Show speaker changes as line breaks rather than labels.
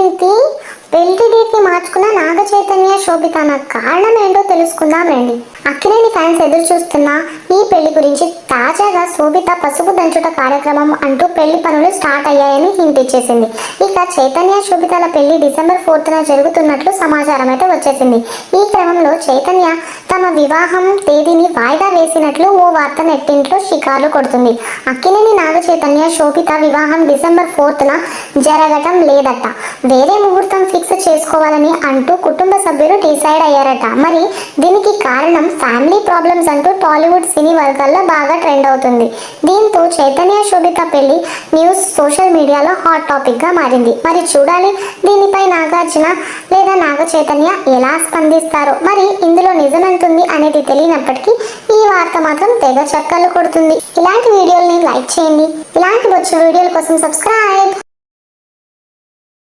ఇది పెళ్లి డేట్ ని మార్చుకున్న నాగ చైతన్య శోభిత అన్న కారణం ఏంటో తెలుసుకుందాం రండి. అక్కినేని ఫ్యాన్స్ ఎదురు చూస్తున్న ఈ పెళ్లి గురించి తాజాగా శోభిత పసుపు దంచుట కార్యక్రమం అంటూ పెళ్లి పనులు స్టార్ట్ అయ్యాయని హింట్ ఇచ్చేసింది. ఇక చైతన్య శోభితల పెళ్లి డిసెంబర్ 4న జరుగుతున్నట్లు సమాచారం అయితే వచ్చేసింది. ఈ క్రమంలో చైతన్య తమ వివాహం తేదీని వాయిదా వేసినట్లు ఓ వార్త నెట్టింట్లో షికార్లు కొడుతుంది. అక్కినేని నాగ చైతన్య శోభిత వివాహం డిసెంబర్ 4న జరగటం లేదట, వేరే ముహూర్తం ఫిక్స్ చేసుకోవాలని అంటూ కుటుంబ సభ్యులు డిసైడ్ అయ్యారట. మరి దీనికి కారణం ఫ్యామిలీ ప్రాబ్లమ్స్ అంటూ టాలీవుడ్ సినీ వర్గాల్లో బాగా ట్రెండ్ అవుతుంది. దీంతో చైతన్య శోభిత పెళ్లి న్యూస్ సోషల్ మీడియాలో హాట్ టాపిక్ గా మారింది. మరి చూడాలి దీనిపై నాగార్జున లేదా నాగ చైతన్య ఎలా స్పందిస్తారో. మరి ఇందులో నిజమెంతుంది అనేది తెలియనప్పటికీ ఈ వార్త మాత్రం తెగ చక్కర్లు కొడుతుంది. ఇలాంటి వీడియోల్ని లైక్ చేయండి. ఇలాంటి వచ్చే వీడియోల కోసం సబ్స్క్రైబ్.